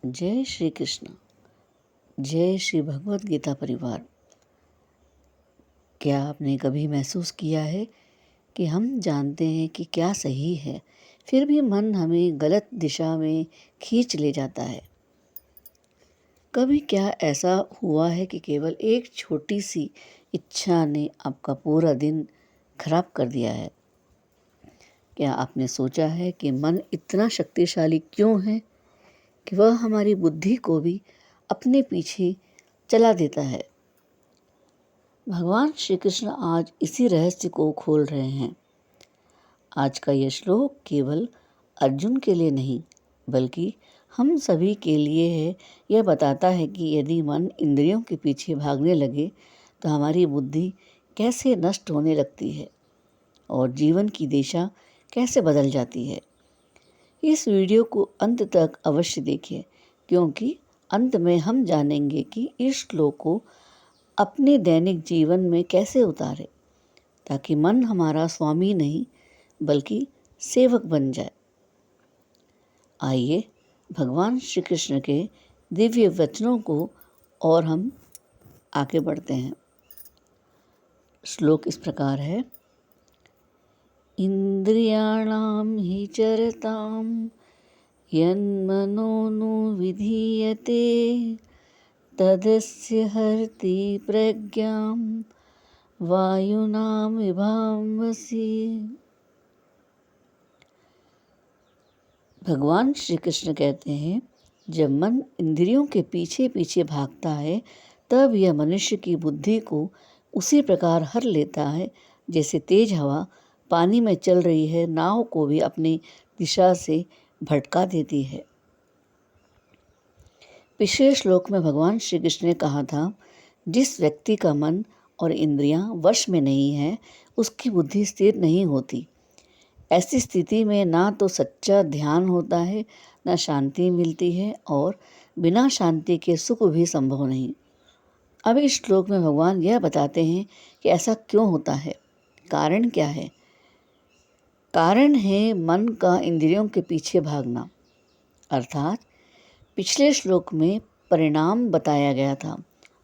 जय श्री कृष्ण। जय श्री भगवत गीता परिवार। क्या आपने कभी महसूस किया है कि हम जानते हैं कि क्या सही है, फिर भी मन हमें गलत दिशा में खींच ले जाता है। कभी क्या ऐसा हुआ है कि केवल एक छोटी सी इच्छा ने आपका पूरा दिन खराब कर दिया है? क्या आपने सोचा है कि मन इतना शक्तिशाली क्यों है कि वह हमारी बुद्धि को भी अपने पीछे चला देता है? भगवान श्री कृष्ण आज इसी रहस्य को खोल रहे हैं। आज का यह श्लोक केवल अर्जुन के लिए नहीं, बल्कि हम सभी के लिए है। यह बताता है कि यदि मन इंद्रियों के पीछे भागने लगे तो हमारी बुद्धि कैसे नष्ट होने लगती है और जीवन की दिशा कैसे बदल जाती है। इस वीडियो को अंत तक अवश्य देखिए, क्योंकि अंत में हम जानेंगे कि इस श्लोक को अपने दैनिक जीवन में कैसे उतारे, ताकि मन हमारा स्वामी नहीं बल्कि सेवक बन जाए। आइए भगवान श्री कृष्ण के दिव्य वचनों को और हम आगे बढ़ते हैं। श्लोक इस प्रकार है। इंद्रियाणाम हि चरताम यन्मनोनुविधीयते तदस्य हरति प्रज्ञां वायुनाम विभावसि। भगवान श्री कृष्ण कहते हैं, जब मन इंद्रियों के पीछे पीछे भागता है तब यह मनुष्य की बुद्धि को उसी प्रकार हर लेता है जैसे तेज हवा पानी में चल रही है नाव को भी अपनी दिशा से भटका देती है। पिछले श्लोक में भगवान श्री कृष्ण ने कहा था, जिस व्यक्ति का मन और इंद्रियां वश में नहीं है उसकी बुद्धि स्थिर नहीं होती। ऐसी स्थिति में ना तो सच्चा ध्यान होता है, ना शांति मिलती है और बिना शांति के सुख भी संभव नहीं। अब इस श्लोक में भगवान यह बताते हैं कि ऐसा क्यों होता है, कारण क्या है। कारण है मन का इंद्रियों के पीछे भागना, अर्थात पिछले श्लोक में परिणाम बताया गया था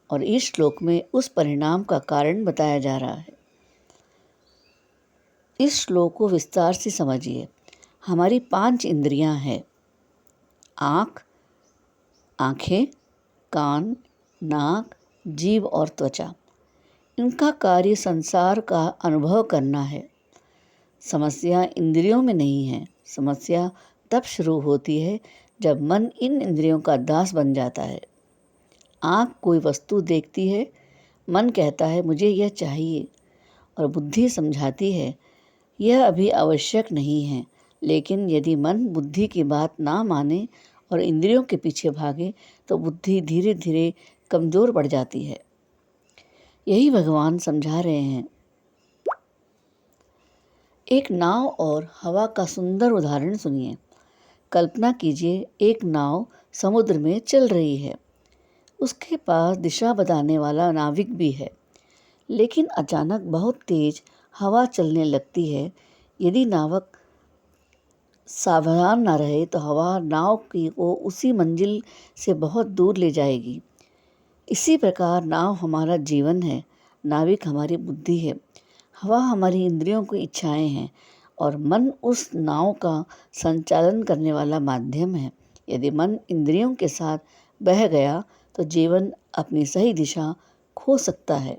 और इस श्लोक में उस परिणाम का कारण बताया जा रहा है। इस श्लोक को विस्तार से समझिए। हमारी 5 इंद्रियां हैं, आँख, आँखें, कान, नाक, जीभ और त्वचा। इनका कार्य संसार का अनुभव करना है। समस्या इंद्रियों में नहीं है। समस्या तब शुरू होती है जब मन इन इंद्रियों का दास बन जाता है। आँख कोई वस्तु देखती है, मन कहता है मुझे यह चाहिए, और बुद्धि समझाती है यह अभी आवश्यक नहीं है। लेकिन यदि मन बुद्धि की बात ना माने और इंद्रियों के पीछे भागे तो बुद्धि धीरे धीरे कमज़ोर पड़ जाती है। यही भगवान समझा रहे हैं। एक नाव और हवा का सुंदर उदाहरण सुनिए। कल्पना कीजिए, एक नाव समुद्र में चल रही है। उसके पास दिशा बताने वाला नाविक भी है, लेकिन अचानक बहुत तेज हवा चलने लगती है। यदि नाविक सावधान न रहे तो हवा नाव की को उसी मंजिल से बहुत दूर ले जाएगी। इसी प्रकार नाव हमारा जीवन है, नाविक हमारी बुद्धि है, हवा हमारी इंद्रियों की इच्छाएं हैं और मन उस नाव का संचालन करने वाला माध्यम है। यदि मन इंद्रियों के साथ बह गया तो जीवन अपनी सही दिशा खो सकता है।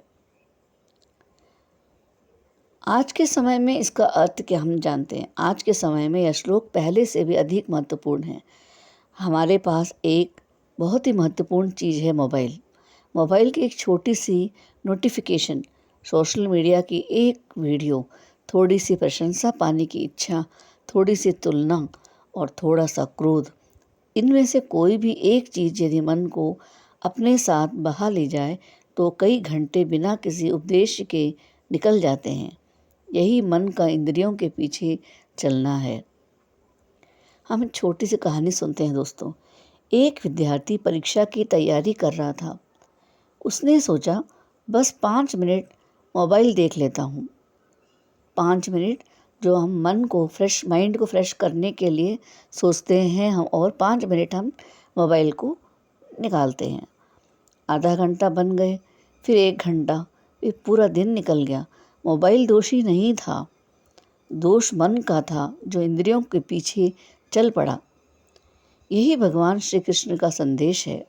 आज के समय में इसका अर्थ क्या हम जानते हैं। आज के समय में यह श्लोक पहले से भी अधिक महत्वपूर्ण है। हमारे पास एक बहुत ही महत्वपूर्ण चीज़ है, मोबाइल। मोबाइल की एक छोटी सी नोटिफिकेशन, सोशल मीडिया की एक वीडियो, थोड़ी सी प्रशंसा पाने की इच्छा, थोड़ी सी तुलना और थोड़ा सा क्रोध, इनमें से कोई भी एक चीज़ यदि मन को अपने साथ बहा ले जाए तो कई घंटे बिना किसी उपदेश के निकल जाते हैं। यही मन का इंद्रियों के पीछे चलना है। हम एक छोटी सी कहानी सुनते हैं दोस्तों। एक विद्यार्थी परीक्षा की तैयारी कर रहा था। उसने सोचा बस 5 मिनट मोबाइल देख लेता हूँ। 5 मिनट जो हम माइंड को फ्रेश करने के लिए सोचते हैं हम, और 5 मिनट हम मोबाइल को निकालते हैं। आधा घंटा बन गए, फिर 1 घंटा, फिर पूरा दिन निकल गया। मोबाइल दोषी नहीं था, दोष मन का था जो इंद्रियों के पीछे चल पड़ा। यही भगवान श्री कृष्ण का संदेश है।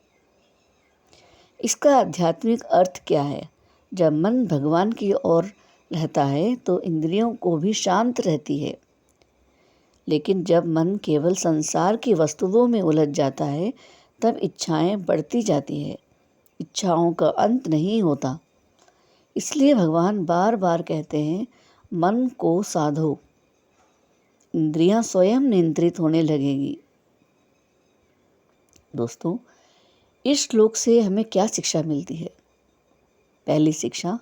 इसका आध्यात्मिक अर्थ क्या है? जब मन भगवान की ओर रहता है तो इंद्रियों को भी शांत रहती है, लेकिन जब मन केवल संसार की वस्तुओं में उलझ जाता है तब इच्छाएं बढ़ती जाती है। इच्छाओं का अंत नहीं होता। इसलिए भगवान बार बार कहते हैं, मन को साधो, इंद्रियां स्वयं नियंत्रित होने लगेगी। दोस्तों, इस श्लोक से हमें क्या शिक्षा मिलती है? पहली शिक्षा,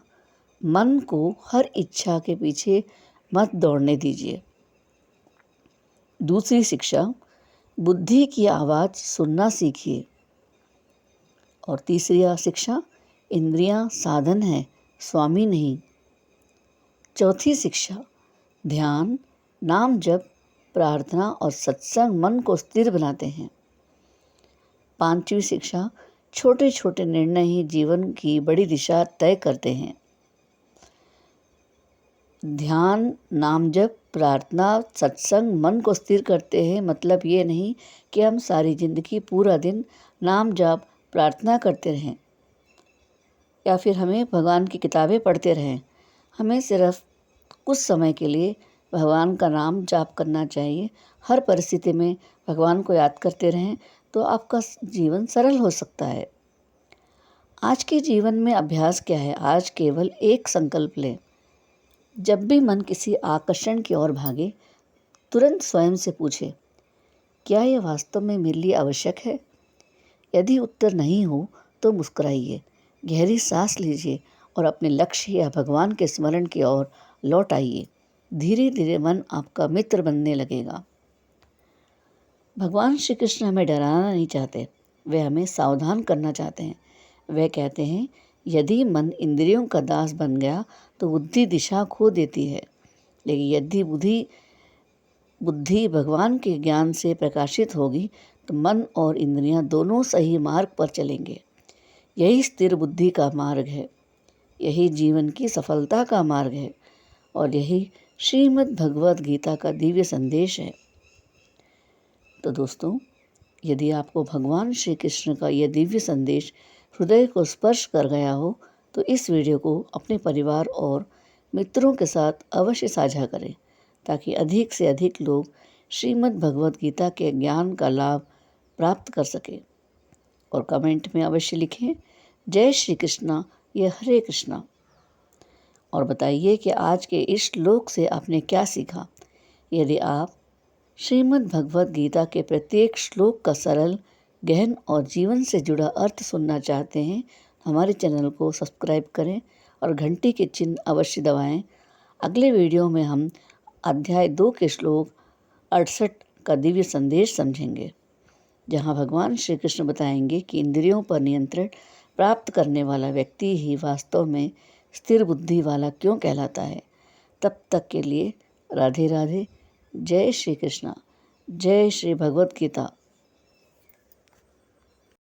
मन को हर इच्छा के पीछे मत दौड़ने दीजिए। दूसरी शिक्षा, बुद्धि की आवाज़ सुनना सीखिए। और तीसरी शिक्षा, इंद्रियां साधन है, स्वामी नहीं। चौथी शिक्षा, ध्यान, नाम जप, प्रार्थना और सत्संग मन को स्थिर बनाते हैं। पांचवी शिक्षा, छोटे छोटे निर्णय ही जीवन की बड़ी दिशा तय करते हैं। ध्यान, नाम जप, प्रार्थना, सत्संग मन को स्थिर करते हैं। मतलब ये नहीं कि हम सारी जिंदगी पूरा दिन नाम जाप प्रार्थना करते रहें या फिर हमें भगवान की किताबें पढ़ते रहें। हमें सिर्फ कुछ समय के लिए भगवान का नाम जाप करना चाहिए। हर परिस्थिति में भगवान को याद करते रहें तो आपका जीवन सरल हो सकता है। आज के जीवन में अभ्यास क्या है? आज केवल एक संकल्प लें। जब भी मन किसी आकर्षण की ओर भागे, तुरंत स्वयं से पूछे, क्या यह वास्तव में मेरे लिए आवश्यक है? यदि उत्तर नहीं हो तो मुस्कुराइए, गहरी सांस लीजिए और अपने लक्ष्य या भगवान के स्मरण की ओर लौट आइए। धीरे धीरे मन आपका मित्र बनने लगेगा। भगवान श्री कृष्ण हमें डराना नहीं चाहते, वे हमें सावधान करना चाहते हैं। वे कहते हैं, यदि मन इंद्रियों का दास बन गया तो बुद्धि दिशा खो देती है, लेकिन यदि बुद्धि भगवान के ज्ञान से प्रकाशित होगी तो मन और इंद्रियां दोनों सही मार्ग पर चलेंगे। यही स्थिर बुद्धि का मार्ग है, यही जीवन की सफलता का मार्ग है और यही श्रीमद् भगवद गीता का दिव्य संदेश है। तो दोस्तों, यदि आपको भगवान श्री कृष्ण का यह दिव्य संदेश हृदय को स्पर्श कर गया हो तो इस वीडियो को अपने परिवार और मित्रों के साथ अवश्य साझा करें, ताकि अधिक से अधिक लोग श्रीमद् भगवद गीता के ज्ञान का लाभ प्राप्त कर सकें। और कमेंट में अवश्य लिखें, जय श्री कृष्णा या हरे कृष्णा। और बताइए कि आज के इस श्लोक से आपने क्या सीखा। यदि आप श्रीमद् भगवद गीता के प्रत्येक श्लोक का सरल, गहन और जीवन से जुड़ा अर्थ सुनना चाहते हैं, हमारे चैनल को सब्सक्राइब करें और घंटी के चिन्ह अवश्य दबाएं। अगले वीडियो में हम अध्याय 2 के श्लोक 68 का दिव्य संदेश समझेंगे, जहां भगवान श्री कृष्ण बताएंगे कि इंद्रियों पर नियंत्रण प्राप्त करने वाला व्यक्ति ही वास्तव में स्थिर बुद्धि वाला क्यों कहलाता है। तब तक के लिए राधे राधे। जय श्री कृष्णा, जय श्री भगवद गीता।